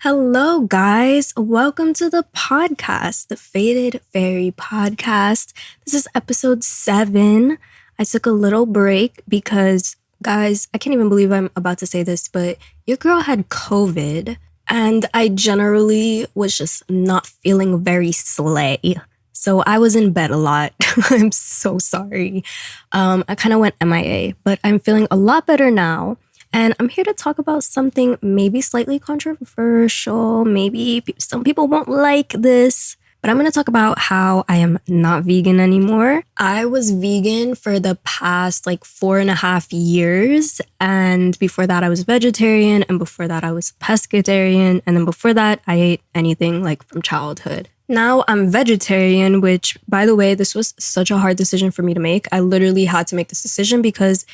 Hello, guys. Welcome to the podcast, the Faded Fairy podcast. This is episode 7. I took a little break because, guys, I can't even believe I'm about to say this, but your girl had COVID, and I generally was just not feeling very slay. So I was in bed a lot. I'm so sorry. I kind of went MIA, but I'm feeling a lot better now. And I'm here to talk about something maybe slightly controversial. Maybe some people won't like this, but I'm going to talk about how I am not vegan anymore. I was vegan for the past 4.5 years. And before that, I was vegetarian. And before that, I was pescatarian. And then before that, I ate anything from childhood. Now I'm vegetarian, which, by the way, this was such a hard decision for me to make. I literally had to make this decision because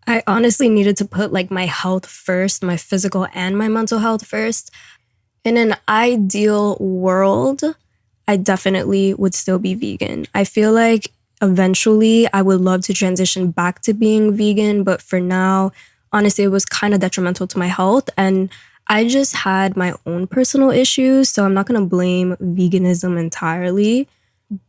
I honestly needed to put my health first, my physical and my mental health first. In an ideal world, I definitely would still be vegan. I feel like eventually I would love to transition back to being vegan, but for now, honestly, it was kind of detrimental to my health. And I just had my own personal issues, so I'm not going to blame veganism entirely.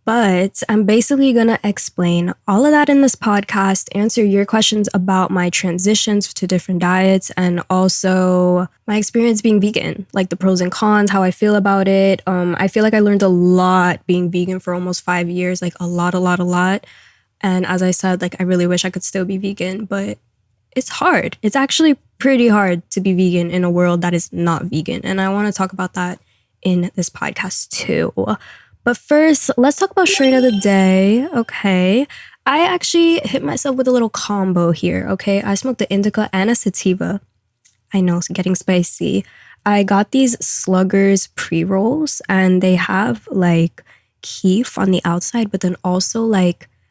But I'm basically going to explain all of that in this podcast, answer your questions about my transitions to different diets, and also my experience being vegan, the pros and cons, how I feel about it. I feel like I learned a lot being vegan for almost 5 years, a lot. And as I said, I really wish I could still be vegan, but it's hard. It's actually pretty hard to be vegan in a world that is not vegan. And I want to talk about that in this podcast too. But first, let's talk about strain of the day, okay? I actually hit myself with a little combo here, okay? I smoked the indica and a sativa. I know, it's getting spicy. I got these Sluggers pre-rolls, and they have, keef on the outside, but then also,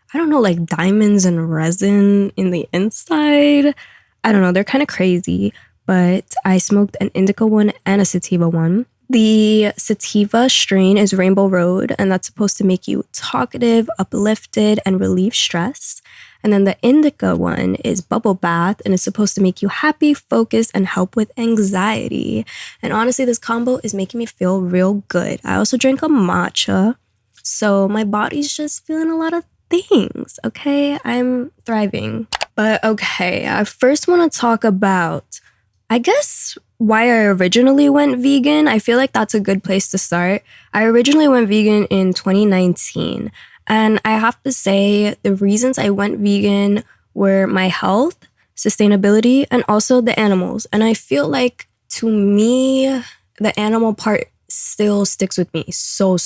diamonds and resin in the inside. I don't know, they're kind of crazy, but I smoked an indica one and a sativa one. The sativa strain is Rainbow Road, and that's supposed to make you talkative, uplifted, and relieve stress. And then the indica one is Bubble Bath, and it's supposed to make you happy, focused, and help with anxiety. And honestly, this combo is making me feel real good. I also drank a matcha, so my body's just feeling a lot of things, okay? I'm thriving. But okay, I first want to talk about, I guess, why I originally went vegan. I feel like that's a good place to start. I originally went vegan in 2019. And I have to say, the reasons I went vegan were my health, sustainability, and also the animals. And I feel like, to me, the animal part still sticks with me so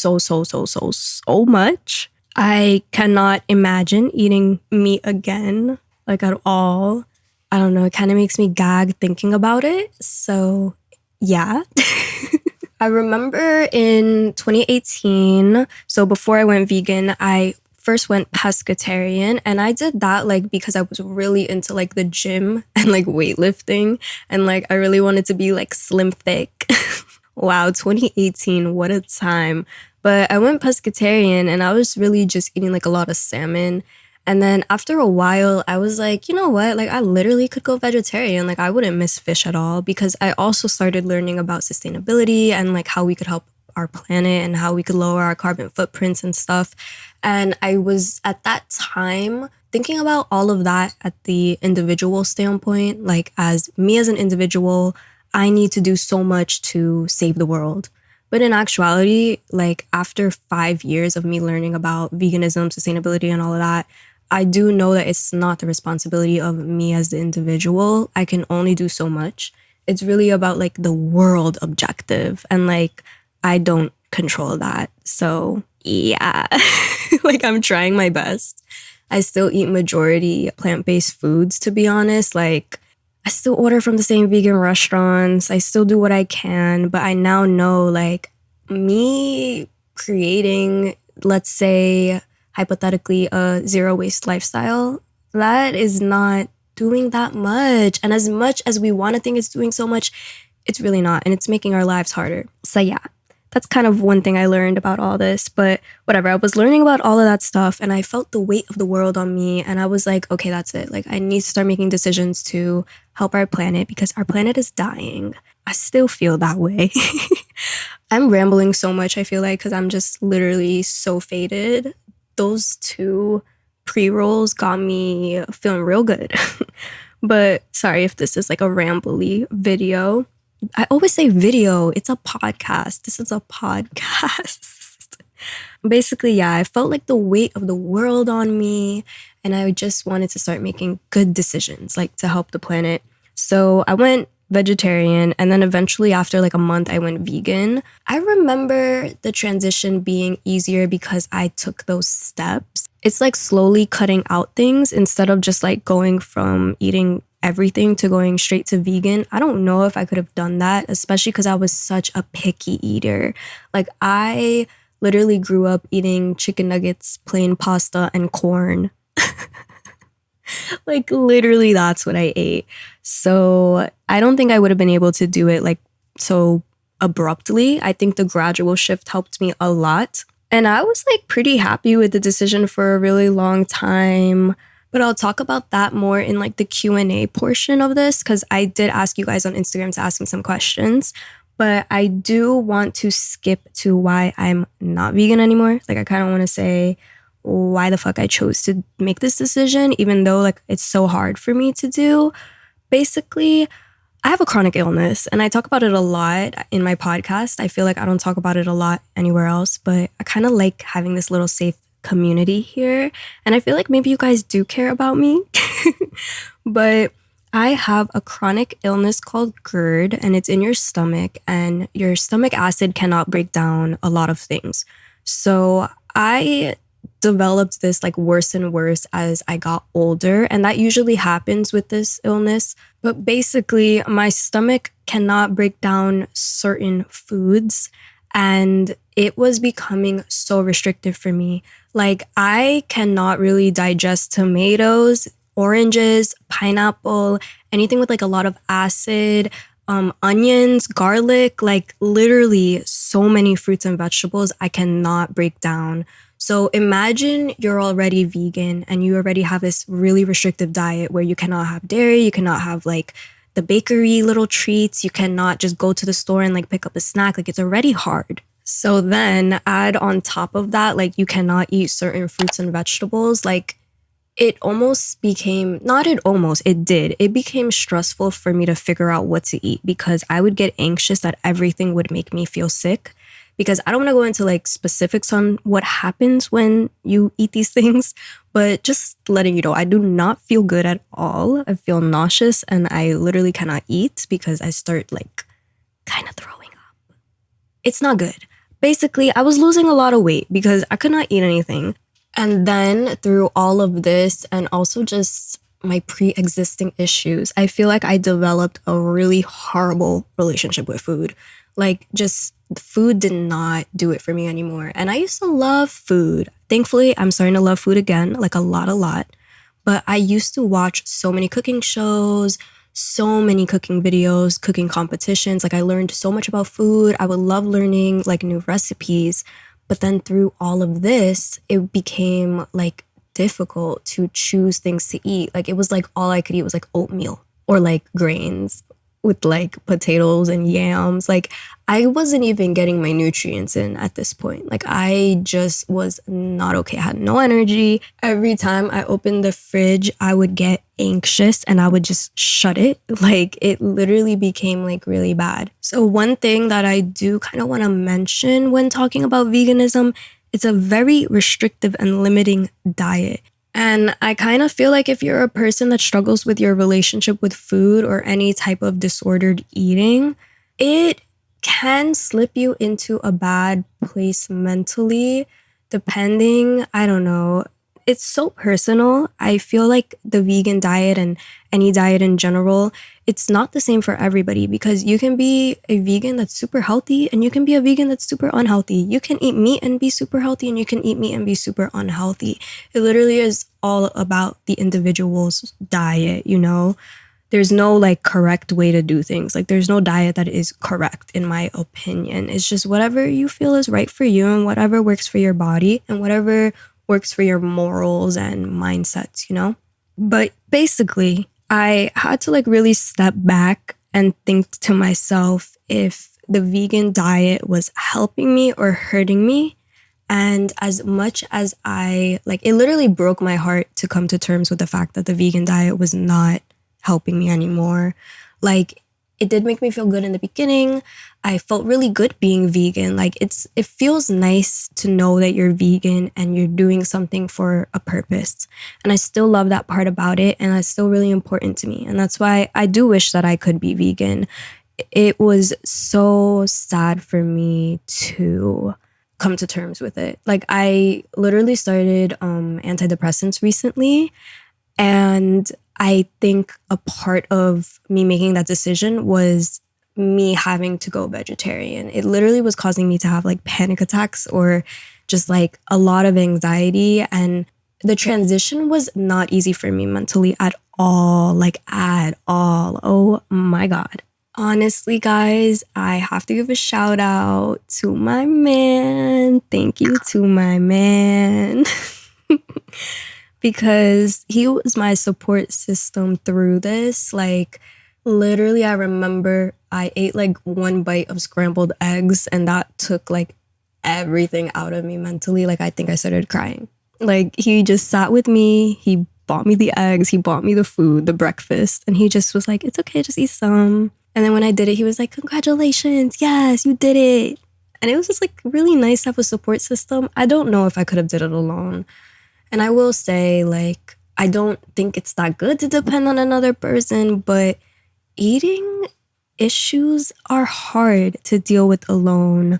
much. I cannot imagine eating meat again, at all. I don't know, it kind of makes me gag thinking about it. So, yeah. I remember in 2018, so before I went vegan, I first went pescatarian. And I did that because I was really into the gym and weightlifting. And I really wanted to be slim thick. Wow, 2018, what a time. But I went pescatarian and I was really just eating a lot of salmon. And then after a while, I was like, you know what? I literally could go vegetarian. I wouldn't miss fish at all, because I also started learning about sustainability and how we could help our planet and how we could lower our carbon footprints and stuff. And I was at that time thinking about all of that at the individual standpoint. As me as an individual, I need to do so much to save the world. But in actuality, after 5 years of me learning about veganism, sustainability, and all of that, I do know that it's not the responsibility of me as the individual. I can only do so much. It's really about the world objective, and I don't control that. So yeah, I'm trying my best. I still eat majority plant-based foods, to be honest. I still order from the same vegan restaurants. I still do what I can, but I now know me creating, let's say, hypothetically, a zero waste lifestyle, that is not doing that much. And as much as we want to think it's doing so much, it's really not. And it's making our lives harder. So yeah, that's kind of one thing I learned about all this. But whatever, I was learning about all of that stuff and I felt the weight of the world on me. And I was like, okay, that's it. I need to start making decisions to help our planet because our planet is dying. I still feel that way. I'm rambling so much, I feel like, because I'm just literally so faded. Those two pre-rolls got me feeling real good. But sorry if this is like a rambly video. I always say video. It's a podcast. This is a podcast. Basically, yeah, I felt like the weight of the world on me, and I just wanted to start making good decisions, like to help the planet. So I went vegetarian, and then eventually after like a month, I went vegan. I remember the transition being easier because I took those steps. It's like slowly cutting out things instead of just like going from eating everything to going straight to vegan. I don't know if I could have done that, especially because I was such a picky eater. Like I literally grew up eating chicken nuggets, plain pasta, and corn. Like literally that's what I ate. So I don't think I would have been able to do it like so abruptly. I think the gradual shift helped me a lot. And I was like pretty happy with the decision for a really long time. But I'll talk about that more in like the Q&A portion of this, because I did ask you guys on Instagram to ask me some questions. But I do want to skip to why I'm not vegan anymore. Like I kind of want to say why the fuck I chose to make this decision, even though like it's so hard for me to do. Basically, I have a chronic illness and I talk about it a lot in my podcast. I feel like I don't talk about it a lot anywhere else, but I kind of like having this little safe community here. And I feel like maybe you guys do care about me. But I have a chronic illness called GERD, and it's in your stomach, and your stomach acid cannot break down a lot of things. So I developed this like worse and worse as I got older, and that usually happens with this illness. But basically, my stomach cannot break down certain foods, and it was becoming so restrictive for me. Like I cannot really digest tomatoes, oranges, pineapple, anything with like a lot of acid, onions, garlic, like literally so many fruits and vegetables I cannot break down. So imagine you're already vegan and you already have this really restrictive diet where you cannot have dairy, you cannot have like the bakery little treats, you cannot just go to the store and like pick up a snack. Like it's already hard. So then add on top of that, like you cannot eat certain fruits and vegetables. Like it almost became, not it almost, it did. It became stressful for me to figure out what to eat because I would get anxious that everything would make me feel sick. Because I don't want to go into like specifics on what happens when you eat these things, but just letting you know, I do not feel good at all. I feel nauseous and I literally cannot eat because I start like kind of throwing up. It's not good. Basically, I was losing a lot of weight because I could not eat anything. And then through all of this and also just my pre-existing issues, I feel like I developed a really horrible relationship with food. Like just food did not do it for me anymore. And I used to love food. Thankfully, I'm starting to love food again, like a lot. But I used to watch so many cooking shows, so many cooking videos, cooking competitions. Like I learned so much about food. I would love learning like new recipes. But then through all of this, it became like difficult to choose things to eat. Like it was like all I could eat was like oatmeal or like grains with like potatoes and yams. Like I wasn't even getting my nutrients in at this point. Like I just was not okay. I had no energy. Every time I opened the fridge, I would get anxious and I would just shut it. Like it literally became like really bad. So one thing that I do kind of want to mention when talking about veganism, it's a very restrictive and limiting diet. And I kind of feel like if you're a person that struggles with your relationship with food or any type of disordered eating, it can slip you into a bad place mentally, depending, I don't know. It's so personal. I feel like the vegan diet and any diet in general, it's not the same for everybody because you can be a vegan that's super healthy and you can be a vegan that's super unhealthy. You can eat meat and be super healthy and you can eat meat and be super unhealthy. It literally is all about the individual's diet, you know? There's no like correct way to do things. Like there's no diet that is correct in my opinion. It's just whatever you feel is right for you and whatever works for your body and whatever works for your morals and mindsets, you know? But basically, I had to like really step back and think to myself if the vegan diet was helping me or hurting me. And as much as it literally broke my heart to come to terms with the fact that the vegan diet was not helping me anymore. Like, it did make me feel good in the beginning. I felt really good being vegan. Like, it feels nice to know that you're vegan and you're doing something for a purpose. And I still love that part about it. And that's still really important to me. And that's why I do wish that I could be vegan. It was so sad for me to come to terms with it. Like, I literally started antidepressants recently, and I think a part of me making that decision was me having to go vegetarian. It literally was causing me to have like panic attacks or just like a lot of anxiety, and the transition was not easy for me mentally at all, like at all. Oh my God. Honestly, guys, I have to give a shout out to my man. Thank you to my man. Because he was my support system through this. Like, literally, I remember I ate like one bite of scrambled eggs, and that took like everything out of me mentally. Like, I think I started crying. Like, he just sat with me. He bought me the eggs. He bought me the food, the breakfast. And he just was like, it's okay, just eat some. And then when I did it, he was like, congratulations, yes, you did it. And it was just like really nice to have a support system. I don't know if I could have did it alone. And I will say, like, I don't think it's that good to depend on another person, but eating issues are hard to deal with alone,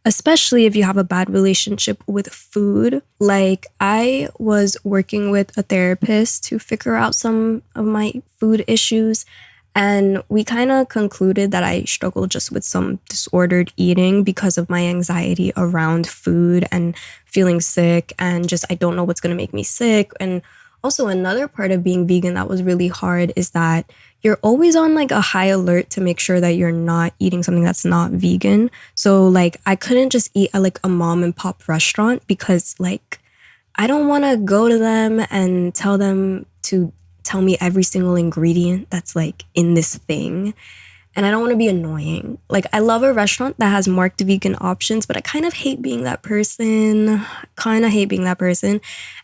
especially if you have a bad relationship with food. Like, I was working with a therapist to figure out some of my food issues. And we kind of concluded that I struggle just with some disordered eating because of my anxiety around food and feeling sick, and just I don't know what's going to make me sick. And also another part of being vegan that was really hard is that you're always on like a high alert to make sure that you're not eating something that's not vegan. So like I couldn't just eat at like a mom and pop restaurant because like I don't want to go to them and tell them to tell me every single ingredient that's like in this thing. And I don't want to be annoying. Like, I love a restaurant that has marked vegan options, but I kind of hate being that person.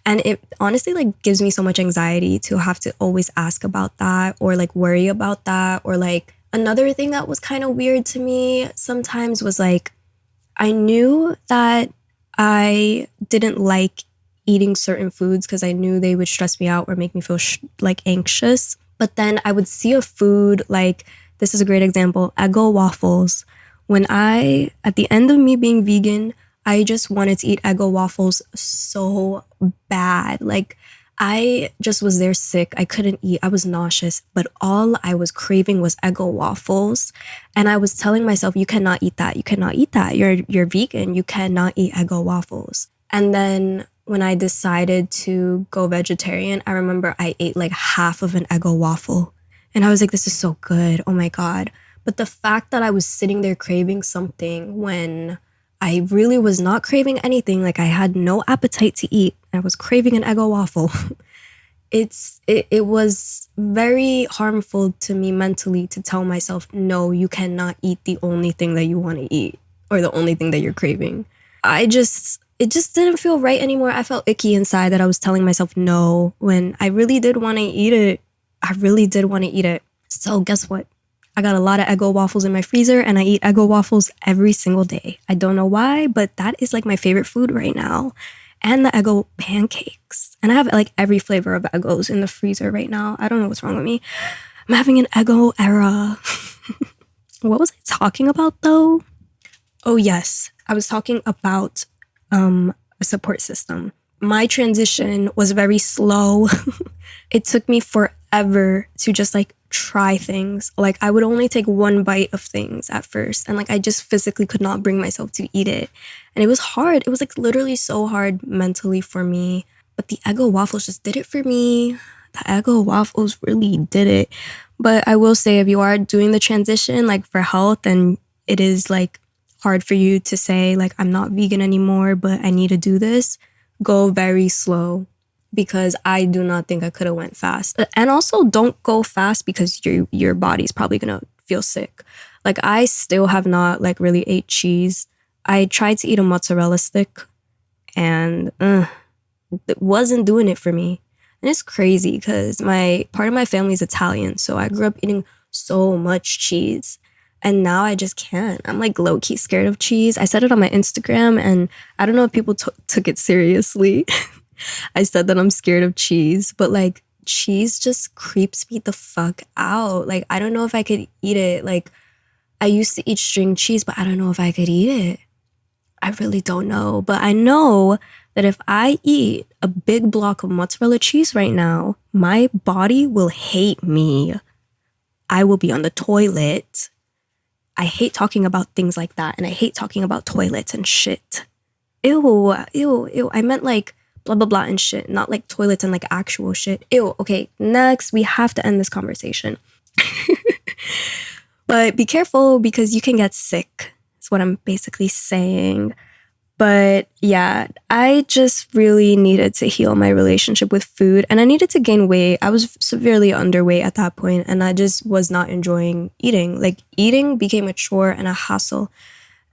And it honestly like gives me so much anxiety to have to always ask about that or like worry about that. Or like another thing that was kind of weird to me sometimes was like, I knew that I didn't like eating certain foods because I knew they would stress me out or make me feel like anxious. But then I would see a food like, this is a great example, Eggo waffles. At the end of me being vegan, I just wanted to eat Eggo waffles so bad. Like, I just was there sick. I couldn't eat. I was nauseous. But all I was craving was Eggo waffles. And I was telling myself, you cannot eat that. You cannot eat that. You're vegan. You cannot eat Eggo waffles. And then when I decided to go vegetarian, I remember I ate like half of an Eggo waffle. And I was like, this is so good. Oh my God. But the fact that I was sitting there craving something when I really was not craving anything, like I had no appetite to eat, I was craving an Eggo waffle. It was very harmful to me mentally to tell myself, no, you cannot eat the only thing that you want to eat or the only thing that you're craving. It just didn't feel right anymore. I felt icky inside that I was telling myself no when I really did want to eat it. I really did want to eat it. So guess what? I got a lot of Eggo waffles in my freezer and I eat Eggo waffles every single day. I don't know why, but that is like my favorite food right now. And the Eggo pancakes. And I have like every flavor of Eggos in the freezer right now. I don't know what's wrong with me. I'm having an Eggo era. What was I talking about though? Oh yes, I was talking about a support system. My transition was very slow. It took me forever to just like try things. Like I would only take one bite of things at first. And like I just physically could not bring myself to eat it. And it was hard. It was like literally so hard mentally for me. But the Eggo waffles just did it for me. The Eggo waffles really did it. But I will say if you are doing the transition like for health and it is like hard for you to say like I'm not vegan anymore, but I need to do this, go very slow. Because I do not think I could have went fast. And also don't go fast because your body's probably going to feel sick. Like I still have not like really ate cheese. I tried to eat a mozzarella stick and it wasn't doing it for me. And it's crazy because part of my family is Italian, so I grew up eating so much cheese. And now I just can't. I'm like low-key scared of cheese. I said it on my Instagram and I don't know if people took it seriously. I said that I'm scared of cheese, but like cheese just creeps me the fuck out. Like I don't know if I could eat it. Like I used to eat string cheese, but I don't know if I could eat it. I really don't know. But I know that if I eat a big block of mozzarella cheese right now, my body will hate me. I will be on the toilet. I hate talking about things like that. And I hate talking about toilets and shit. Ew, ew, ew. I meant like blah, blah, blah and shit. Not like toilets and like actual shit. Ew. Okay, next, we have to end this conversation. But be careful because you can get sick. That's what I'm basically saying. But yeah, I just really needed to heal my relationship with food and I needed to gain weight. I was severely underweight at that point and I just was not enjoying eating. Like eating became a chore and a hassle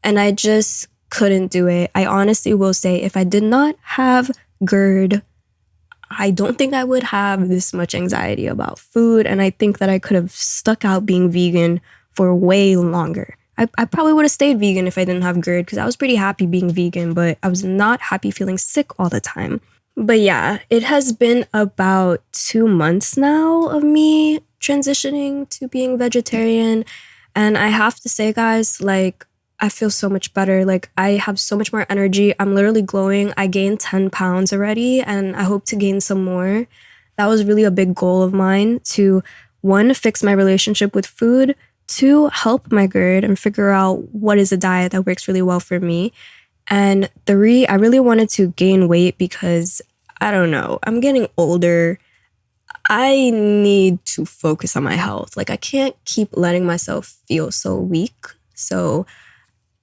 and I just couldn't do it. I honestly will say if I did not have GERD, I don't think I would have this much anxiety about food and I think that I could have stuck out being vegan for way longer. I probably would have stayed vegan if I didn't have GERD because I was pretty happy being vegan, but I was not happy feeling sick all the time. But yeah, it has been about 2 months now of me transitioning to being vegetarian. And I have to say, guys, like, I feel so much better. Like, I have so much more energy. I'm literally glowing. I gained 10 pounds already, and I hope to gain some more. That was really a big goal of mine to, 1, fix my relationship with food, 2, help my GERD and figure out what is a diet that works really well for me. And 3, I really wanted to gain weight because, I don't know, I'm getting older. I need to focus on my health. Like, I can't keep letting myself feel so weak. So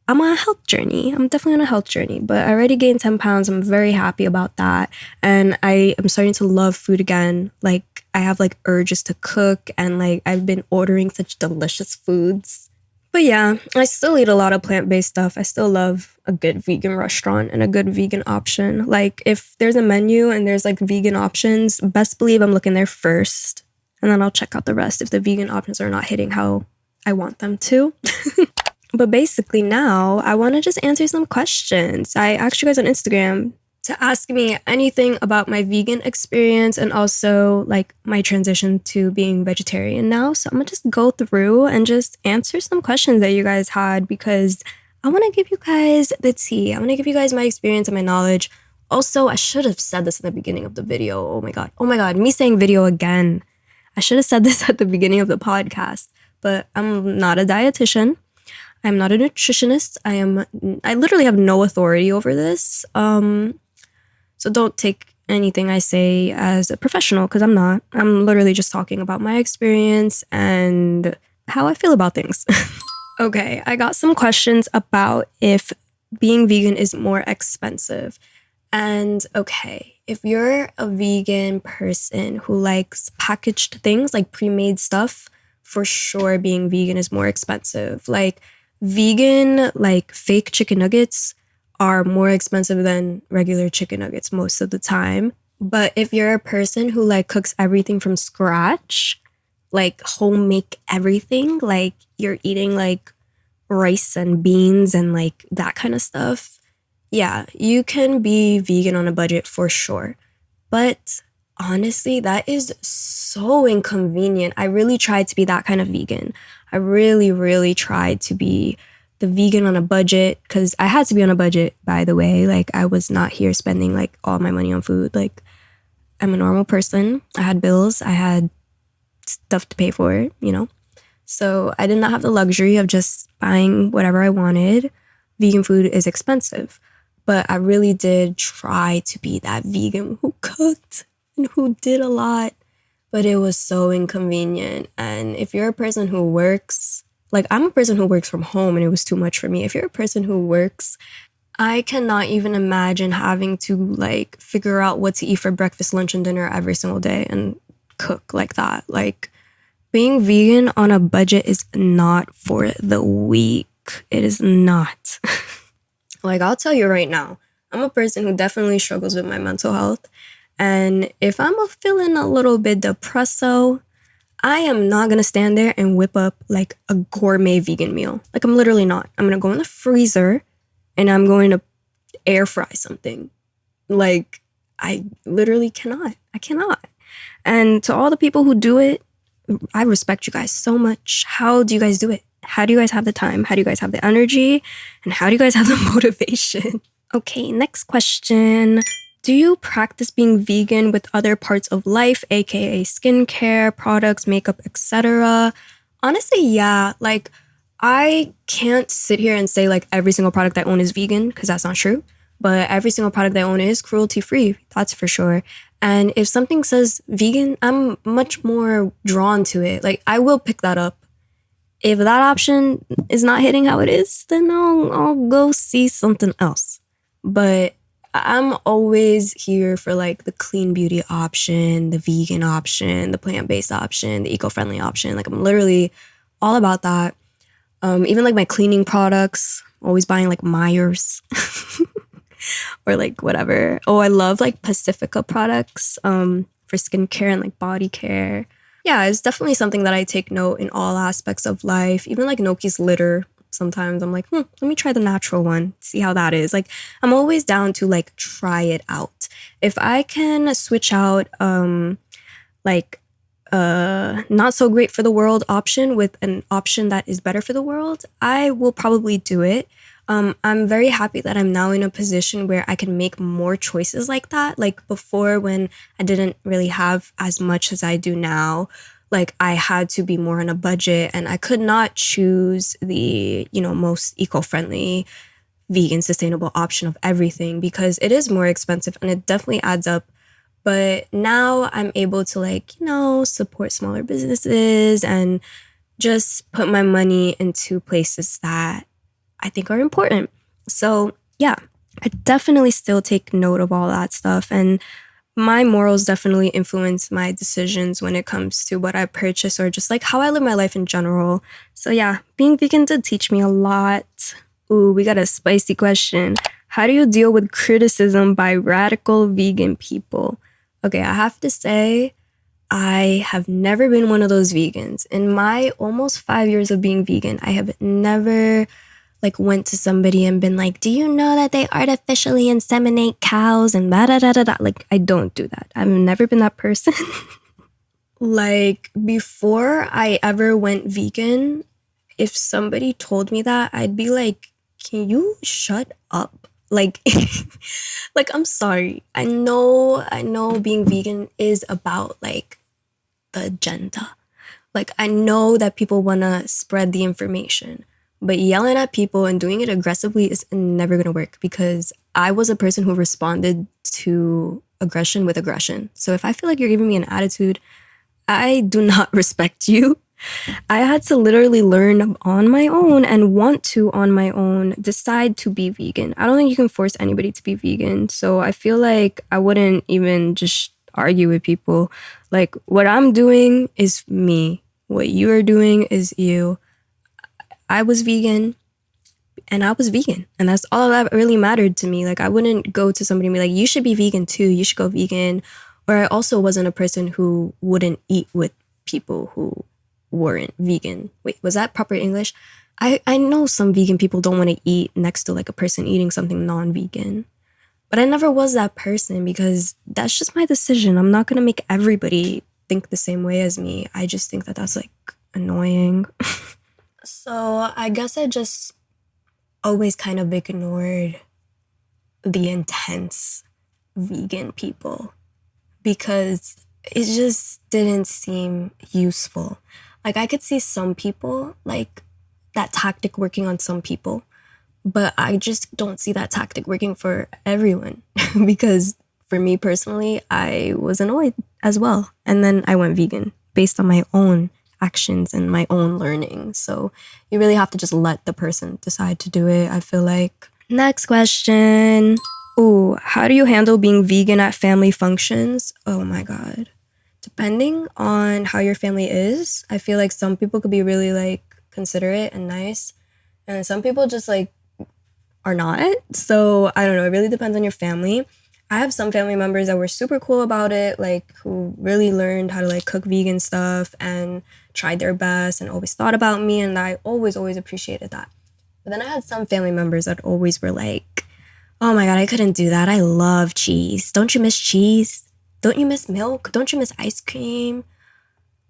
I'm on a health journey. I'm definitely on a health journey, but I already gained 10 pounds. I'm very happy about that. And I am starting to love food again. Like, I have like urges to cook and like I've been ordering such delicious foods. But yeah, I still eat a lot of plant-based stuff. I still love a good vegan restaurant and a good vegan option. Like if there's a menu and there's like vegan options, best believe I'm looking there first. And then I'll check out the rest if the vegan options are not hitting how I want them to. But basically now I want to just answer some questions. I asked you guys on Instagram to ask me anything about my vegan experience and also like my transition to being vegetarian now. So I'm gonna just go through and just answer some questions that you guys had because I want to give you guys the tea. I want to give you guys my experience and my knowledge. Also, I should have said this in the beginning of the video. Oh my God. Oh my God. Me saying video again. I should have said this at the beginning of the podcast, but I'm not a dietitian. I'm not a nutritionist. I literally have no authority over this. So don't take anything I say as a professional because I'm not. I'm literally just talking about my experience and how I feel about things. Okay, I got some questions about if being vegan is more expensive. And okay, if you're a vegan person who likes packaged things like pre-made stuff, for sure being vegan is more expensive. Like vegan, like fake chicken nuggets are more expensive than regular chicken nuggets most of the time. But if you're a person who like cooks everything from scratch, like home make everything, like you're eating like rice and beans and like that kind of stuff, yeah, you can be vegan on a budget for sure. But honestly, that is so inconvenient. I really tried to be that kind of vegan. I really, really tried to be the vegan on a budget because I had to be on a budget, by the way. Like I was not here spending like all my money on food. Like I'm a normal person. I had bills. I had stuff to pay for, you know? So I did not have the luxury of just buying whatever I wanted. Vegan food is expensive. But I really did try to be that vegan who cooked and who did a lot. But it was so inconvenient. And if you're a person who works, like I'm a person who works from home and it was too much for me. If you're a person who works, I cannot even imagine having to like figure out what to eat for breakfast, lunch, and dinner every single day and cook like that. Like Being vegan on a budget is not for the weak. It is not. Like, I'll tell you right now, I'm a person who definitely struggles with my mental health. And if I'm feeling a little bit depresso, I am not going to stand there and whip up like a gourmet vegan meal. Like, I'm literally not. I'm going to go in the freezer and I'm going to air fry something. Like, I literally cannot. I cannot. And to all the people who do it, I respect you guys so much. How do you guys do it? How do you guys have the time? How do you guys have the energy? And how do you guys have the motivation? Okay, next question. Do you practice being vegan with other parts of life, aka skincare, products, makeup, etc.? Honestly, yeah. Like, I can't sit here and say like every single product I own is vegan because that's not true. But every single product I own is cruelty-free, that's for sure. And if something says vegan, I'm much more drawn to it. Like, I will pick that up. If that option is not hitting how it is, then I'll go see something else. But I'm always here for like the clean beauty option, the vegan option, the plant-based option, the eco-friendly option. Like, I'm literally all about that. Even like my cleaning products, always buying like Myers or like whatever. Oh, I love like Pacifica products for skincare and like body care. Yeah, it's definitely something that I take note in all aspects of life. Even like Noki's litter. Sometimes I'm like, let me try the natural one, see how that is. Like, I'm always down to like try it out. If I can switch out not so great for the world option with an option that is better for the world, I will probably do it. I'm very happy that I'm now in a position where I can make more choices like that. Like before, when I didn't really have as much as I do now, like I had to be more on a budget and I could not choose the, most eco-friendly, vegan, sustainable option of everything because it is more expensive and it definitely adds up. But now I'm able to support smaller businesses and just put my money into places that I think are important. So yeah, I definitely still take note of all that stuff. And my morals definitely influence my decisions when it comes to what I purchase or just like how I live my life in general. So yeah, being vegan did teach me a lot. Ooh, we got a spicy question. How do you deal with criticism by radical vegan people? Okay, I have to say, I have never been one of those vegans. In my almost 5 years of being vegan, I have never went to somebody and been like, do you know that they artificially inseminate cows and da da da da da? Like, I don't do that. I've never been that person. Before I ever went vegan, if somebody told me that, I'd be like, can you shut up? I'm sorry. I know being vegan is about the agenda. I know that people want to spread the information. But yelling at people and doing it aggressively is never going to work because I was a person who responded to aggression with aggression. So if I feel like you're giving me an attitude, I do not respect you. I had to literally learn on my own and want to on my own decide to be vegan. I don't think you can force anybody to be vegan. So I feel like I wouldn't even just argue with people. What I'm doing is me. What you are doing is you. I was vegan and I was vegan. And that's all that really mattered to me. I wouldn't go to somebody and be like, you should be vegan too. You should go vegan. Or I also wasn't a person who wouldn't eat with people who weren't vegan. Wait, was that proper English? I know some vegan people don't want to eat next to a person eating something non-vegan. But I never was that person because that's just my decision. I'm not going to make everybody think the same way as me. I just think that that's annoying. So I guess I just always kind of ignored the intense vegan people because it just didn't seem useful. I could see some people, that tactic working on some people, but I just don't see that tactic working for everyone because for me personally, I was annoyed as well. And then I went vegan based on my own actions and my own learning. So you really have to just let the person decide to do it, I feel like. Next question. Ooh, how do you handle being vegan at family functions? Oh my God. Depending on how your family is, I feel like some people could be really like considerate and nice, and some people just like are not. So I don't know. It really depends on your family. I have some family members that were super cool about it, like who really learned how to like cook vegan stuff and tried their best and always thought about me. And I always appreciated that. But then I had some family members that always were like, oh my God, I couldn't do that. I love cheese. Don't you miss cheese? Don't you miss milk? Don't you miss ice cream?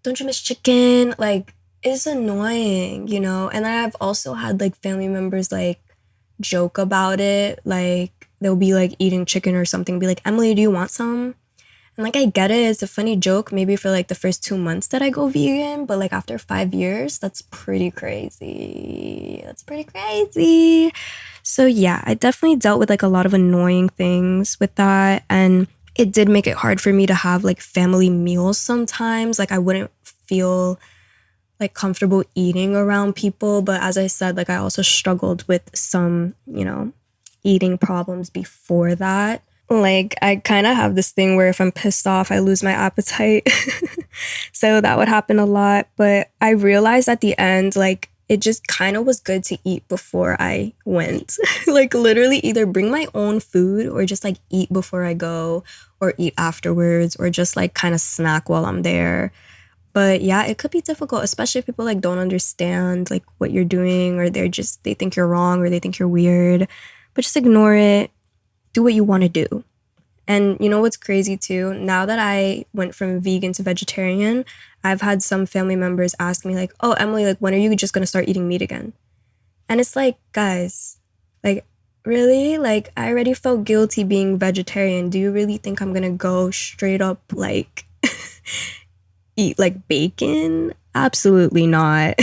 Don't you miss chicken? Like, it's annoying, you know? And I've also had like family members like joke about it. Like, they'll be like eating chicken or something, be like, Emily, do you want some? And like, I get it. It's a funny joke maybe for like the first 2 months that I go vegan, but like after 5 years, that's pretty crazy. That's pretty crazy. So yeah, I definitely dealt with like a lot of annoying things with that. And it did make it hard for me to have like family meals sometimes. Like I wouldn't feel like comfortable eating around people. But as I said, like I also struggled with some, eating problems before that. Like I kind of have this thing where if I'm pissed off, I lose my appetite. So that would happen a lot. But I realized at the end, like it just kind of was good to eat before I went. Like literally either bring my own food or just like eat before I go or eat afterwards or just like kind of snack while I'm there. But yeah, it could be difficult, especially if people like don't understand like what you're doing or they think you're wrong or they think you're weird. But just ignore it. Do what you want to do. And you know what's crazy too? Now that I went from vegan to vegetarian, I've had some family members ask me like, "Oh, Emily, like when are you just going to start eating meat again?" And it's like, guys, like really? Like I already felt guilty being vegetarian. Do you really think I'm going to go straight up like eat like bacon? Absolutely not.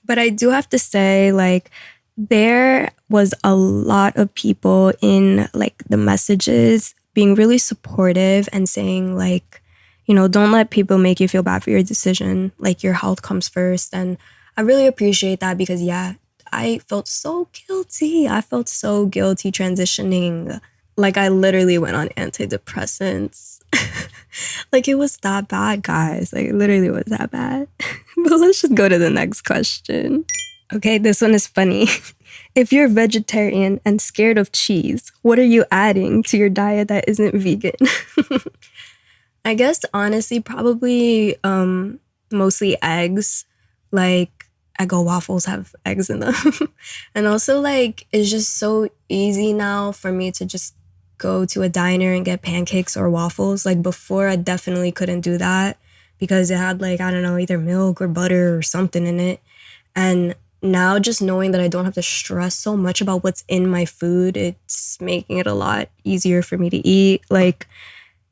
But I do have to say like there was a lot of people in like the messages being really supportive and saying like, don't let people make you feel bad for your decision. Like your health comes first. And I really appreciate that because yeah, I felt so guilty. I felt so guilty transitioning. Like I literally went on antidepressants. Like it was that bad, guys. Like it literally was that bad. But let's just go to the next question. Okay, this one is funny. If you're vegetarian and scared of cheese, what are you adding to your diet that isn't vegan? I guess honestly, probably mostly eggs. Like Eggo waffles have eggs in them. And also like it's just so easy now for me to just go to a diner and get pancakes or waffles. Like before I definitely couldn't do that because it had like, I don't know, either milk or butter or something in it. And now just knowing that I don't have to stress so much about what's in my food, it's making it a lot easier for me to eat. Like,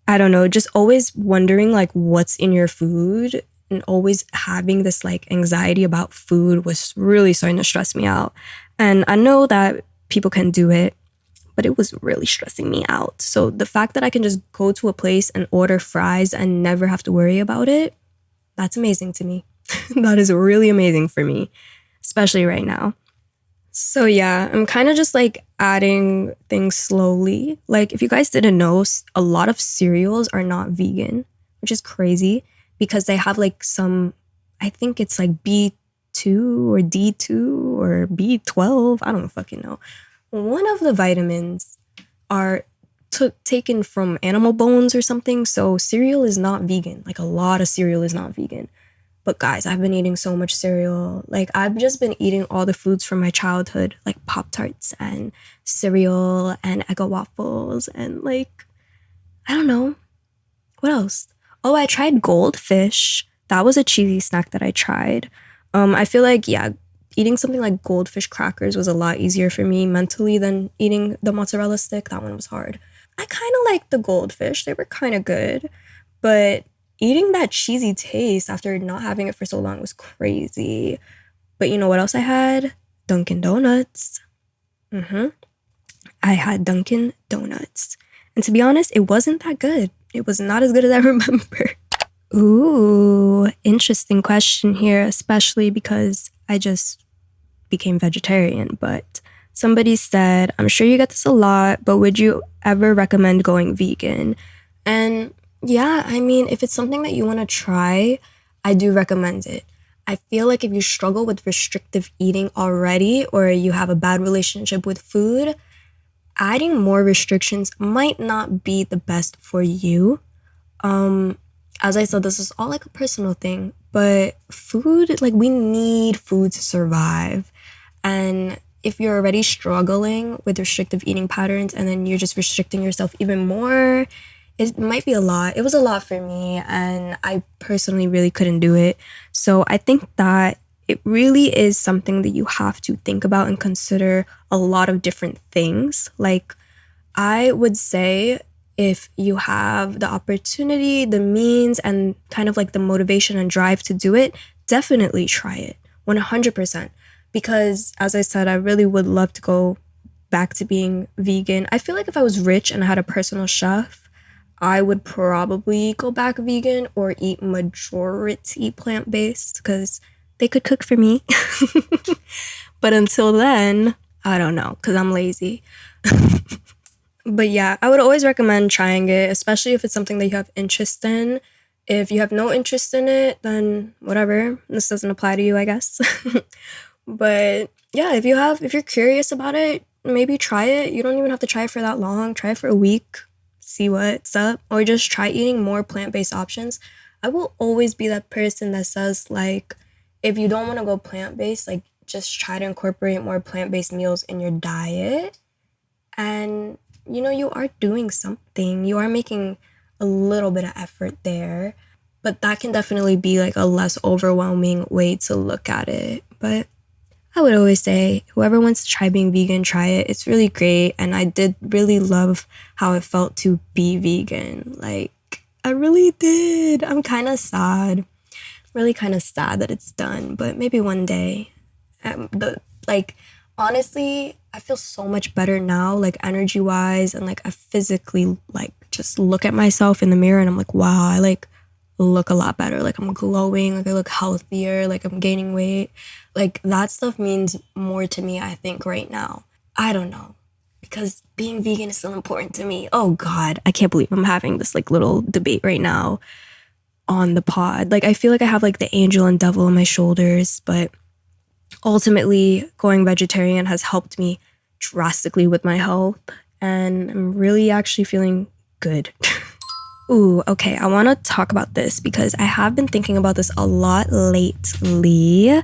I don't know, just always wondering like what's in your food and always having this like anxiety about food was really starting to stress me out. And I know that people can do it, but it was really stressing me out. So the fact that I can just go to a place and order fries and never have to worry about it, that's amazing to me. That is really amazing for me, especially right now. So yeah, I'm kind of just like adding things slowly. Like if you guys didn't know, a lot of cereals are not vegan, which is crazy because they have like some, I think it's like B2 or D2 or B12. I don't fucking know. One of the vitamins are taken from animal bones or something. So cereal is not vegan. Like a lot of cereal is not vegan. But guys, I've been eating so much cereal. Like I've just been eating all the foods from my childhood, like Pop-Tarts and cereal and Eggo waffles and like, I don't know. What else? Oh, I tried goldfish. That was a cheesy snack that I tried. I feel like, yeah, eating something like goldfish crackers was a lot easier for me mentally than eating the mozzarella stick. That one was hard. I kind of liked the goldfish. They were kind of good. But eating that cheesy taste after not having it for so long was crazy. But you know what else I had? Dunkin' Donuts. I had Dunkin' Donuts. And to be honest, it wasn't that good. It was not as good as I remember. Ooh, interesting question here, especially because I just became vegetarian. But somebody said, I'm sure you get this a lot, but would you ever recommend going vegan? And Yeah, I mean, if it's something that you want to try, I do recommend it. I feel like if you struggle with restrictive eating already or you have a bad relationship with food, adding more restrictions might not be the best for you. Um, as I said, this is all like a personal thing, but food, like we need food to survive. And if you're already struggling with restrictive eating patterns and then you're just restricting yourself even more, it might be a lot. It was a lot for me, and I personally really couldn't do it. So I think that it really is something that you have to think about and consider a lot of different things. Like, I would say if you have the opportunity, the means, and kind of like the motivation and drive to do it, definitely try it 100%. Because as I said, I really would love to go back to being vegan. I feel like if I was rich and I had a personal chef, I would probably go back vegan or eat majority plant based because they could cook for me. But until then, I don't know because I'm lazy. But yeah, I would always recommend trying it, especially if it's something that you have interest in. If you have no interest in it, then whatever. This doesn't apply to you, I guess. But yeah, if you're curious about it, maybe try it. You don't even have to try it for that long. Try it for a week, see what's up, or just try eating more plant-based options. I will always be that person that says like, if you don't want to go plant-based, like just try to incorporate more plant-based meals in your diet. And you are doing something. You are making a little bit of effort there. But that can definitely be like a less overwhelming way to look at it. But I would always say, whoever wants to try being vegan, try it. It's really great. And I did really love how it felt to be vegan. Like, I really did. I'm kind of sad. Really kind of sad that it's done. But maybe one day. Like, honestly, I feel so much better now, like energy wise. And like, I physically, like, just look at myself in the mirror and I'm like, wow, I like look a lot better. Like, I'm glowing. Like, I look healthier. Like, I'm gaining weight. Like, that stuff means more to me, I think, right now. I don't know. Because being vegan is still important to me. Oh, God. I can't believe I'm having this, like, little debate right now on the pod. Like, I feel like I have, like, the angel and devil on my shoulders. But ultimately, going vegetarian has helped me drastically with my health. And I'm really actually feeling good. Ooh, okay. I want to talk about this because I have been thinking about this a lot lately.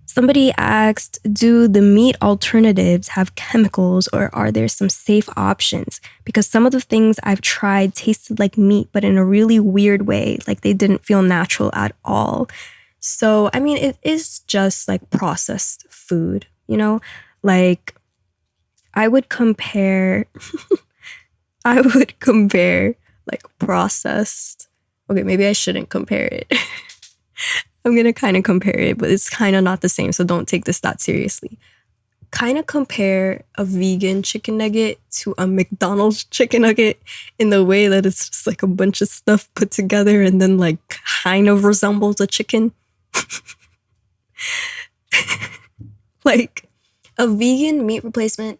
Somebody asked, do the meat alternatives have chemicals or are there some safe options? Because some of the things I've tried tasted like meat, but in a really weird way, like they didn't feel natural at all. So, I mean, it is just like processed food, Like I would compare, I would compare like processed. Okay, maybe I shouldn't compare it. I'm going to kind of compare it, but it's kind of not the same. So don't take this that seriously. Kind of compare a vegan chicken nugget to a McDonald's chicken nugget in the way that it's just like a bunch of stuff put together and then like kind of resembles a chicken. Like a vegan meat replacement,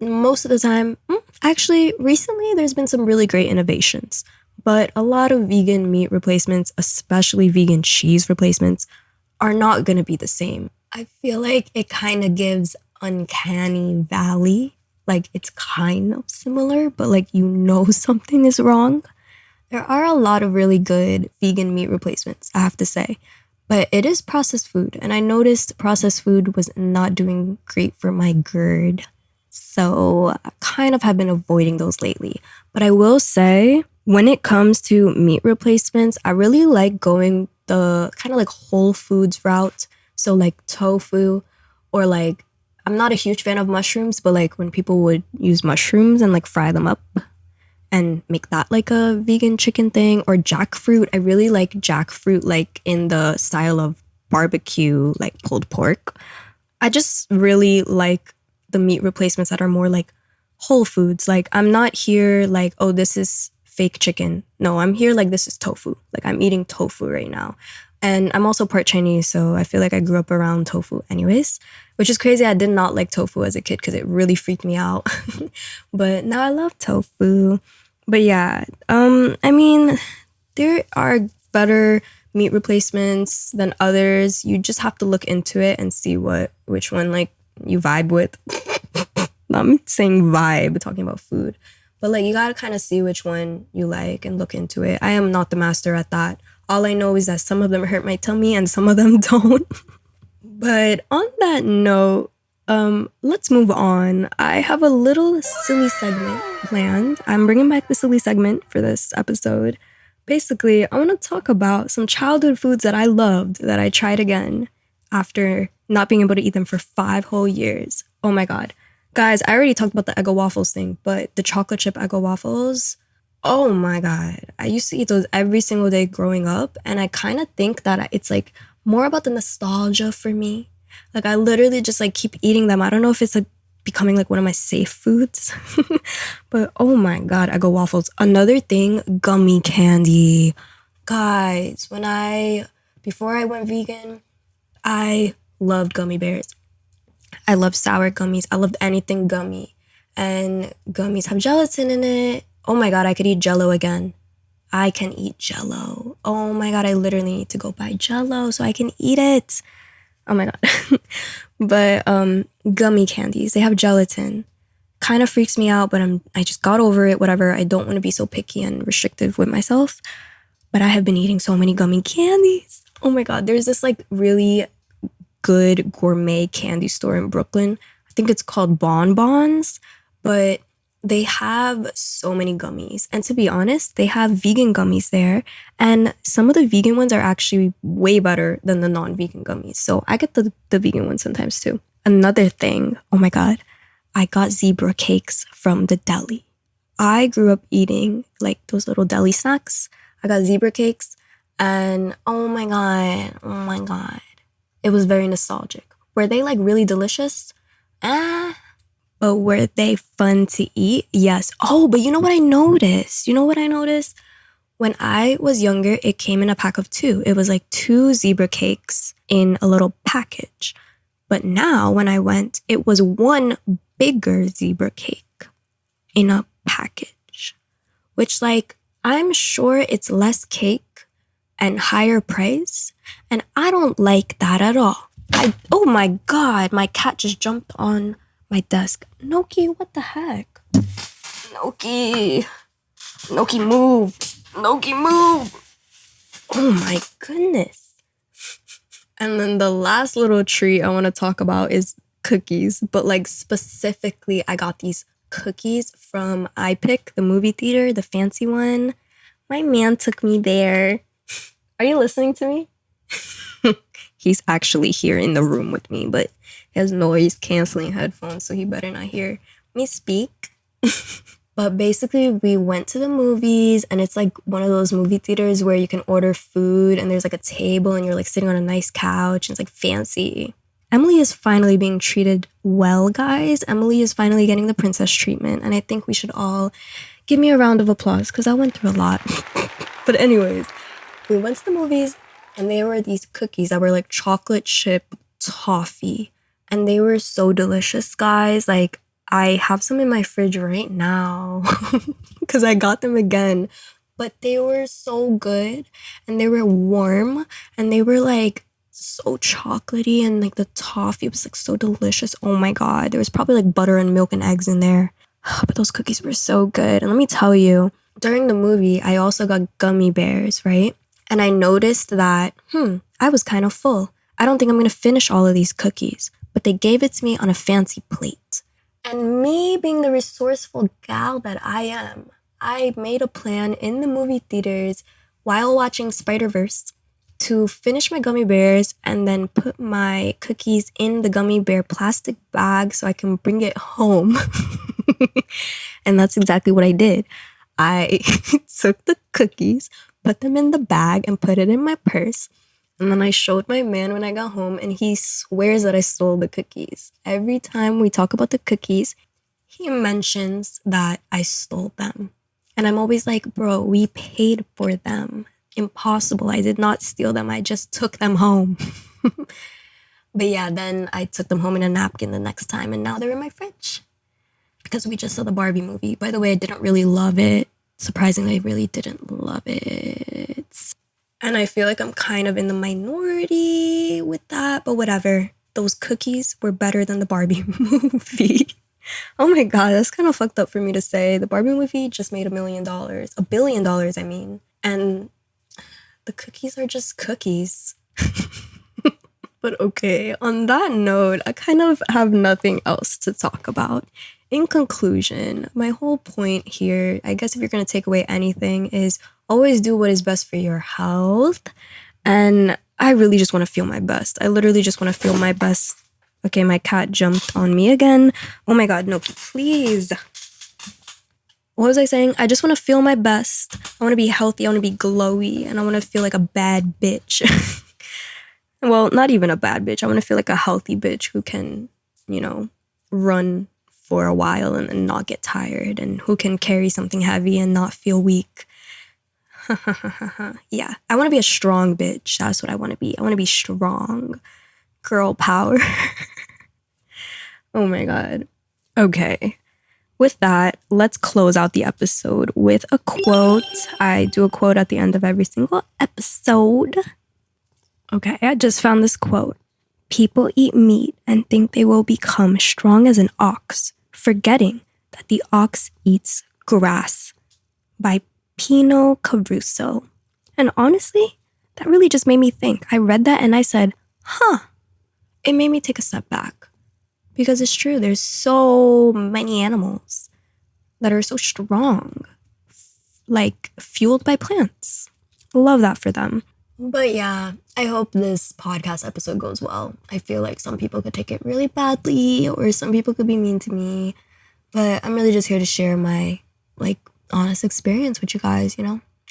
most of the time, actually, recently there's been some really great innovations. But a lot of vegan meat replacements, especially vegan cheese replacements, are not going to be the same. I feel like it kind of gives uncanny valley. Like it's kind of similar, but like something is wrong. There are a lot of really good vegan meat replacements, I have to say. But it is processed food. And I noticed processed food was not doing great for my GERD. So I kind of have been avoiding those lately. But I will say, when it comes to meat replacements, I really like going the kind of like whole foods route. So like tofu or like, I'm not a huge fan of mushrooms, but like when people would use mushrooms and like fry them up and make that like a vegan chicken thing, or jackfruit. I really like jackfruit like in the style of barbecue, like pulled pork. I just really like the meat replacements that are more like whole foods. Like I'm not here like, oh, this is fake chicken. No, I'm here like this is tofu. Like I'm eating tofu right now. And I'm also part Chinese, so I feel like I grew up around tofu anyways, which is crazy. I did not like tofu as a kid because it really freaked me out. But now I love tofu. But yeah, I mean, there are better meat replacements than others. You just have to look into it and see which one like you vibe with. Not me saying vibe, talking about food. But like you gotta kind of see which one you like and look into it. I am not the master at that. All I know is that some of them hurt my tummy and some of them don't. But on that note, let's move on. I have a little silly segment planned. I'm bringing back the silly segment for this episode. Basically, I want to talk about some childhood foods that I loved that I tried again after not being able to eat them for 5 whole years. Oh my God. Guys, I already talked about the Eggo waffles thing, but the chocolate chip Eggo waffles, oh my God. I used to eat those every single day growing up, and I kind of think that it's like more about the nostalgia for me. Like I literally just like keep eating them. I don't know if it's like becoming like one of my safe foods. But oh my God, Eggo waffles. Another thing, gummy candy. Guys, before I went vegan, I loved gummy bears. I love sour gummies. I loved anything gummy. And gummies have gelatin in it. Oh my God, I could eat Jello again. I can eat Jello. Oh my God, I literally need to go buy Jello so I can eat it. Oh my God. But gummy candies, they have gelatin. Kind of freaks me out, but I just got over it, whatever. I don't want to be so picky and restrictive with myself. But I have been eating so many gummy candies. Oh my God, there's this like really good gourmet candy store in Brooklyn. I think it's called Bon Bons, but they have so many gummies. And to be honest, they have vegan gummies there. And some of the vegan ones are actually way better than the non-vegan gummies. So I get the vegan ones sometimes too. Another thing, oh my God, I got zebra cakes from the deli. I grew up eating like those little deli snacks. I got zebra cakes and oh my God. It was very nostalgic. Were they like really delicious? But were they fun to eat? Yes. Oh, but you know what I noticed? When I was younger, it came in a pack of 2. It was like 2 zebra cakes in a little package. But now when I went, it was 1 bigger zebra cake in a package. Which like, I'm sure it's less cake and higher price. And I don't like that at all. Oh my God, my cat just jumped on my desk. Noki, what the heck? Noki, move. Noki, move. Oh my goodness. And then the last little treat I want to talk about is cookies. But like specifically, I got these cookies from iPic, the movie theater, the fancy one. My man took me there. Are you listening to me? He's actually here in the room with me, but he has noise canceling headphones, so he better not hear me speak. But basically, we went to the movies, and it's like one of those movie theaters where you can order food, and there's like a table, and you're like sitting on a nice couch, and it's like fancy. Emily is finally being treated well, guys. Emily is finally getting the princess treatment, and I think we should all give me a round of applause, because I went through a lot. But anyways, we went to the movies, and there were these cookies that were like chocolate chip toffee. And they were so delicious, guys. Like, I have some in my fridge right now because I got them again. But they were so good, and they were warm, and they were like so chocolatey, and like the toffee was like so delicious. Oh my God. There was probably like butter and milk and eggs in there. But those cookies were so good. And let me tell you, during the movie, I also got gummy bears, right? And I noticed that, I was kind of full. I don't think I'm going to finish all of these cookies. But they gave it to me on a fancy plate. And me being the resourceful gal that I am, I made a plan in the movie theaters while watching Spider-Verse to finish my gummy bears and then put my cookies in the gummy bear plastic bag so I can bring it home. And that's exactly what I did. I took the cookies, put them in the bag, and put it in my purse. And then I showed my man when I got home, and he swears that I stole the cookies. Every time we talk about the cookies, he mentions that I stole them. And I'm always like, bro, we paid for them. Impossible. I did not steal them. I just took them home. But yeah, then I took them home in a napkin the next time, and now they're in my fridge. Because we just saw the Barbie movie. By the way, I didn't really love it. surprisingly, I really didn't love it. And I feel like I'm kind of in the minority with that, but whatever. Those cookies were better than the Barbie movie. Oh my God, that's kind of fucked up for me to say. The Barbie movie just made $1 million. $1 billion, I mean. And the cookies are just cookies. But okay, on that note, I kind of have nothing else to talk about. In conclusion, my whole point here, I guess if you're going to take away anything, is always do what is best for your health. And I really just want to feel my best. I literally just want to feel my best. Okay, my cat jumped on me again. Oh my God, no, please. What was I saying? I just want to feel my best. I want to be healthy. I want to be glowy. And I want to feel like a bad bitch. Well, not even a bad bitch. I want to feel like a healthy bitch who can, run for a while and not get tired, and who can carry something heavy and not feel weak. Yeah, I want to be a strong bitch. That's what I want to be. I want to be strong. Girl power. Oh my God. Okay. With that, let's close out the episode with a quote. I do a quote at the end of every single episode. Okay, I just found this quote. People eat meat and think they will become strong as an ox, forgetting that the ox eats grass. By Pino Caruso. And honestly, that really just made me think. I read that and I said, it made me take a step back. Because it's true, there's so many animals that are so strong, like fueled by plants. Love that for them. But yeah, I hope this podcast episode goes well. I feel like some people could take it really badly, or some people could be mean to me. But I'm really just here to share my, honest experience with you guys,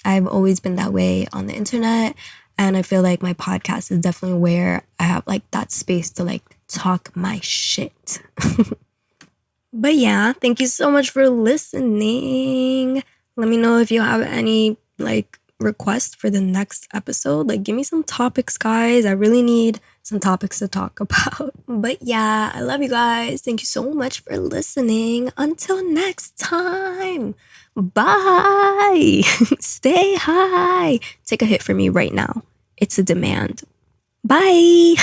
I've always been that way on the internet. And I feel like my podcast is definitely where I have, that space to, talk my shit. But yeah, thank you so much for listening. Let me know if you have any, requests for the next episode. Give me some topics, guys. I really need some topics to talk about. But yeah, I love you guys. Thank you so much for listening. Until next time. Bye. Stay high. Take a hit for me right now. It's a demand. Bye.